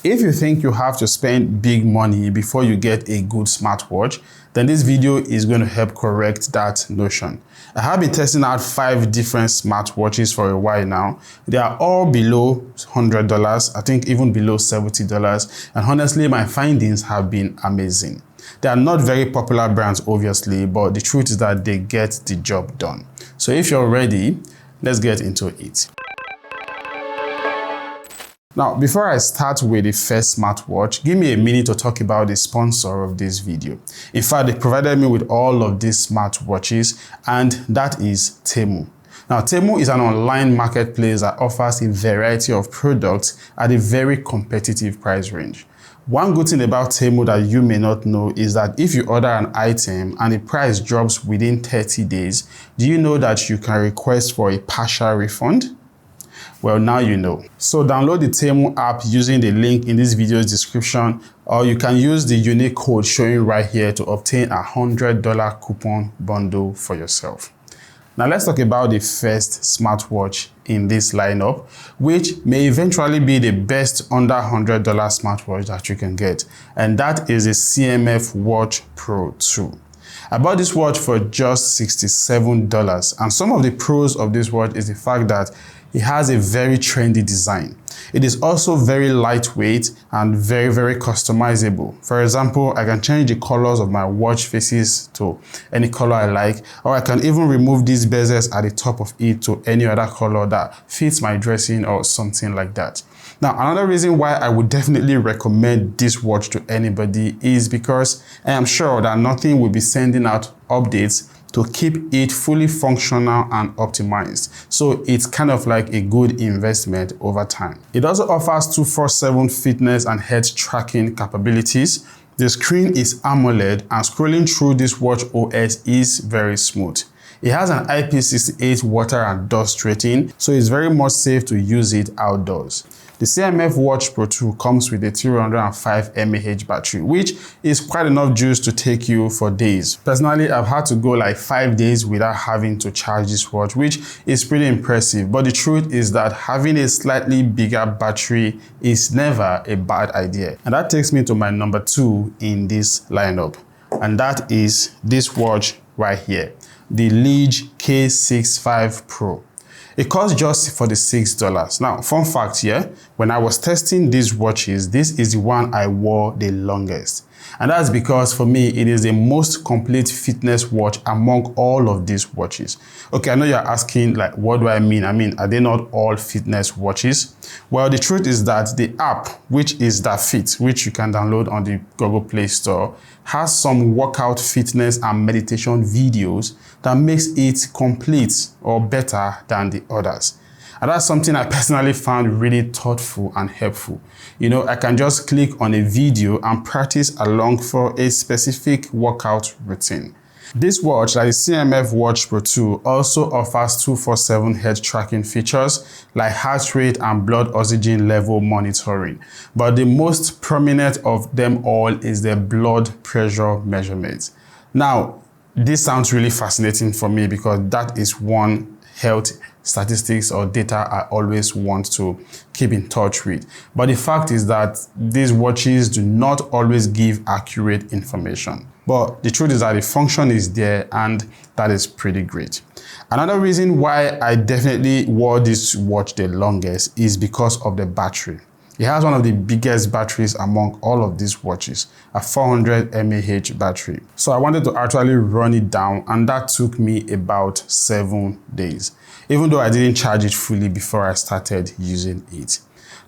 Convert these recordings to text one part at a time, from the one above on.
If you think you have to spend big money before you get a good smartwatch, then this video is going to help correct that notion. I have been testing out 5 different smartwatches for a while now. They are all below $100, I think even below $70, and honestly my findings have been amazing. They are not very popular brands obviously, but the truth is that they get the job done. So if you're ready, let's get into it. Now, before I start with the first smartwatch, give me a minute to talk about the sponsor of this video. In fact, they provided me with all of these smartwatches, and that is Temu. Now, Temu is an online marketplace that offers a variety of products at a very competitive price range. One good thing about Temu that you may not know is that if you order an item and the price drops within 30 days, do you know that you can request for a partial refund? Well, now you know. So download the Temu app using the link in this video's description, or you can use the unique code showing right here to obtain a $100 coupon bundle for yourself. Now let's talk about the first smartwatch in this lineup, which may eventually be the best under $100 smartwatch that you can get, and that is the CMF Watch Pro 2. I bought this watch for just $67, and some of the pros of this watch is the fact that it has a very trendy design. It is also very lightweight and very customizable. For example, I can change the colors of my watch faces to any color I like, or I can even remove these bezels at the top of it to any other color that fits my dressing or something like that. Now, another reason why I would definitely recommend this watch to anybody is because I am sure that nothing will be sending out updates to keep it fully functional and optimized. So it's kind of like a good investment over time. It also offers 24/7 fitness and health tracking capabilities. The screen is AMOLED, and scrolling through this watch OS is very smooth. It has an IP68 water and dust rating, so it's very much safe to use it outdoors. The CMF Watch Pro 2 comes with a 305 mAh battery, which is quite enough juice to take you for days. Personally, I've had to go like 5 days without having to charge this watch, which is pretty impressive. But the truth is that having a slightly bigger battery is never a bad idea. And that takes me to my number 2 in this lineup, and that is this watch right here, the LIGE K65 Pro. It costs just $46. Now, fun fact here, when I was testing these watches, this is the one I wore the longest. And that's because for me, it is the most complete fitness watch among all of these watches. Okay, I know you're asking, like, what do I mean? I mean, are they not all fitness watches? Well, the truth is that the app, which is Fit, which you can download on the Google Play Store, has some workout fitness and meditation videos that makes it complete or better than the others. And that's something I personally found really thoughtful and helpful. You know, I can just click on a video and practice along for a specific workout routine. This watch, like the CMF Watch Pro 2, also offers 24/7 health tracking features like heart rate and blood oxygen level monitoring. But the most prominent of them all is the blood pressure measurement. Now, this sounds really fascinating for me because that is one health statistics or data I always want to keep in touch with. But the fact is that these watches do not always give accurate information. But the truth is that the function is there, and that is pretty great. Another reason why I definitely wore this watch the longest is because of the battery. It has one of the biggest batteries among all of these watches, a 400 mAh battery. So I wanted to actually run it down, and that took me about 7 days, even though I didn't charge it fully before I started using it.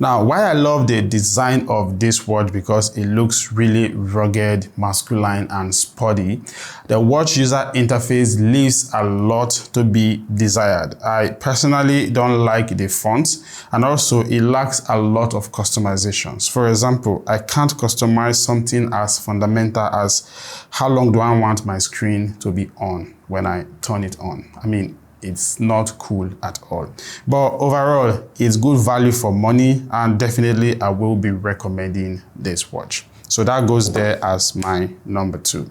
Now, why I love the design of this watch, because it looks really rugged, masculine, and sporty. The watch user interface leaves a lot to be desired. I personally don't like the font, and also it lacks a lot of customizations. For example, I can't customize something as fundamental as how long do I want my screen to be on when I turn it on. I mean, it's not cool at all. But overall, it's good value for money, and definitely I will be recommending this watch. So that goes there as my number 2.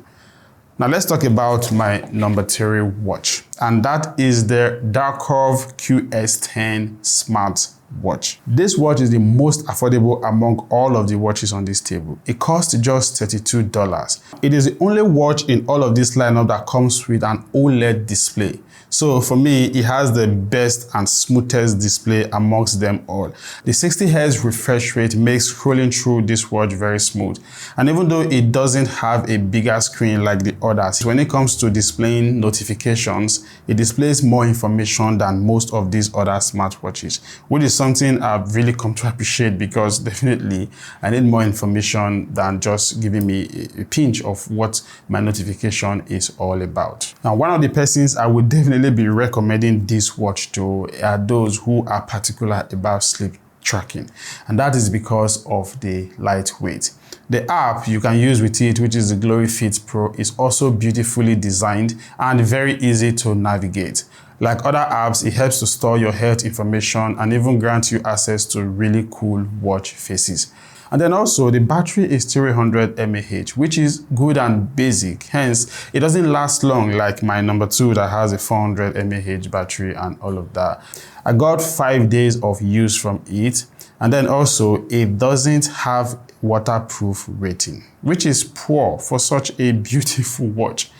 Now let's talk about my number 3 watch, and that is the Darkov QS10 Smart watch. This watch is the most affordable among all of the watches on this table. It costs just $32. It is the only watch in all of this lineup that comes with an OLED display. So for me, it has the best and smoothest display amongst them all. The 60Hz refresh rate makes scrolling through this watch very smooth. And even though it doesn't have a bigger screen like the others, when it comes to displaying notifications, it displays more information than most of these other smartwatches, which is something I've really come to appreciate, because definitely I need more information than just giving me a pinch of what my notification is all about. Now, one of the persons I would definitely be recommending this watch to are those who are particular about sleep tracking, and that is because of the lightweight. The app you can use with it, which is the Glory Fit Pro, is also beautifully designed and very easy to navigate. Like other apps, it helps to store your health information and even grant you access to really cool watch faces. And then also the battery is 300 mAh, which is good and basic. Hence, it doesn't last long like my number 2 that has a 400 mAh battery and all of that. I got 5 days of use from it. And then also it doesn't have waterproof rating, which is poor for such a beautiful watch.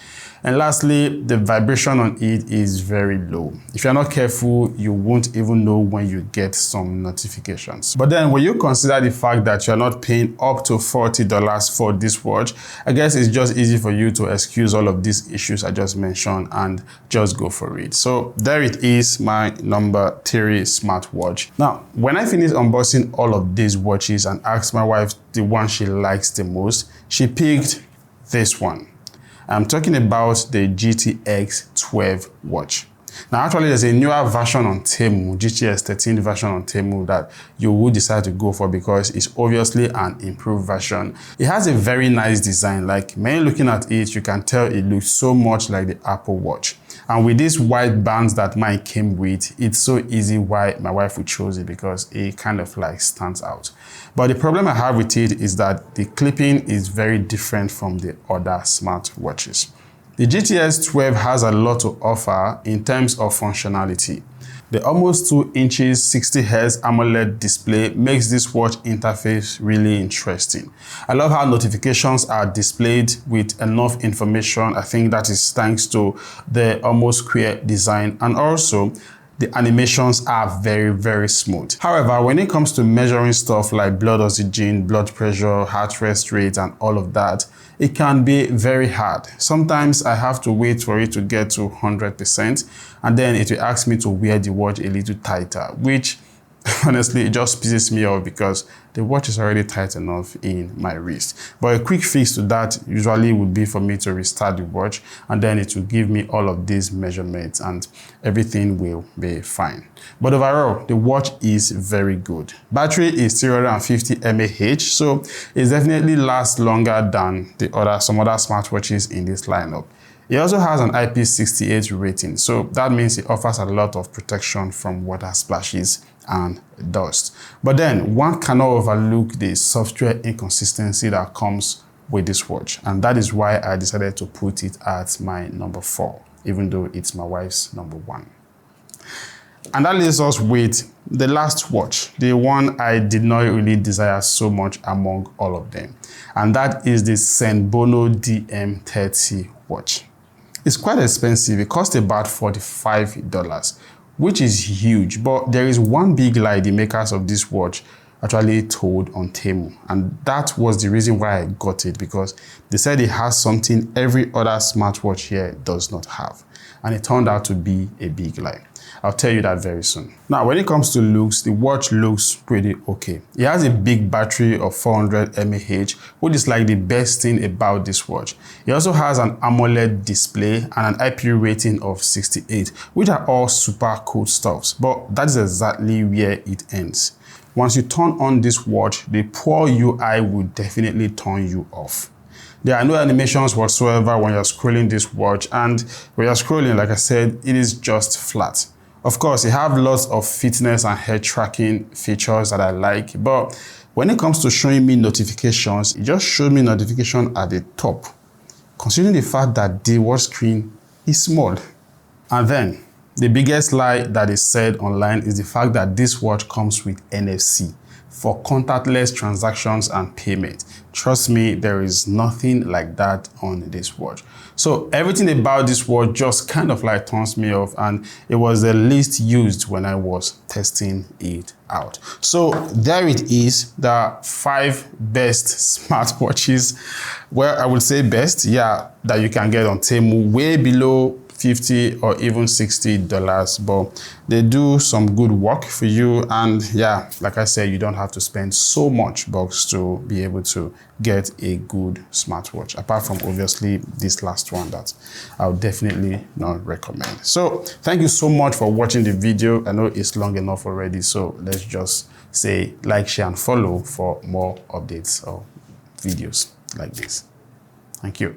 And lastly, the vibration on it is very low. If you're not careful, you won't even know when you get some notifications. But then when you consider the fact that you're not paying up to $40 for this watch, I guess it's just easy for you to excuse all of these issues I just mentioned and just go for it. So there it is, my number 3 smartwatch. Now, when I finished unboxing all of these watches and asked my wife the one she likes the most, she picked this one. I'm talking about the GTX 12 watch. Now, actually, there's a newer version on Temu, GTX 13 version on Temu, that you would decide to go for because it's obviously an improved version. It has a very nice design. Like, when looking at it, you can tell it looks so much like the Apple Watch. And with these white bands that mine came with, it's so easy why my wife would choose it, because it kind of like stands out. But the problem I have with it is that the clipping is very different from the other smartwatches. The GTX 12 has a lot to offer in terms of functionality. The almost 2 inches 60Hz AMOLED display makes this watch interface really interesting. I love how notifications are displayed with enough information. I think that is thanks to the almost square design, and also the animations are very, very smooth. However, when it comes to measuring stuff like blood oxygen, blood pressure, heart rate, and all of that, it can be very hard. Sometimes I have to wait for it to get to 100%, and then it will ask me to wear the watch a little tighter, which honestly, it just pisses me off because the watch is already tight enough in my wrist. But a quick fix to that usually would be for me to restart the watch, and then it will give me all of these measurements and everything will be fine. But overall, the watch is very good. Battery is 350 mAh, so it definitely lasts longer than some other smartwatches in this lineup. It also has an IP68 rating, so that means it offers a lot of protection from water splashes and dust. But then one cannot overlook the software inconsistency that comes with this watch, and that is why I decided to put it at my number 4, even though it's my wife's number 1. And that leaves us with the last watch, the one I did not really desire so much among all of them, and that is the Senbono DM30 watch. It's quite expensive. It costs about $45, which is huge, but there is one big lie the makers of this watch actually told on Temu, and that was the reason why I got it, because they said it has something every other smartwatch here does not have, and it turned out to be a big lie. I'll tell you that very soon. Now, when it comes to looks, the watch looks pretty okay. It has a big battery of 400 mAh, which is like the best thing about this watch. It also has an AMOLED display and an IP rating of 68, which are all super cool stuffs, but that is exactly where it ends. Once you turn on this watch, the poor UI will definitely turn you off. There are no animations whatsoever when you're scrolling this watch, and when you're scrolling, like I said, it is just flat. Of course, it has lots of fitness and head tracking features that I like, but when it comes to showing me notifications, it just showed me notification at the top, considering the fact that the watch screen is small. And then The biggest lie that is said online is the fact that this watch comes with NFC for contactless transactions and payment. Trust me, there is nothing like that on this watch. So everything about this watch just kind of like turns me off, and it was the least used when I was testing it out. So there it is, the 5 best smartwatches. Well, I would say best, yeah, that you can get on Temu, way below $50 or even $60, but they do some good work for you. And yeah, like I said, you don't have to spend so much bucks to be able to get a good smartwatch, apart from obviously this last one that I would definitely not recommend. So thank you so much for watching the video. I know it's long enough already, so let's just say like, share, and follow for more updates or videos like this. Thank you.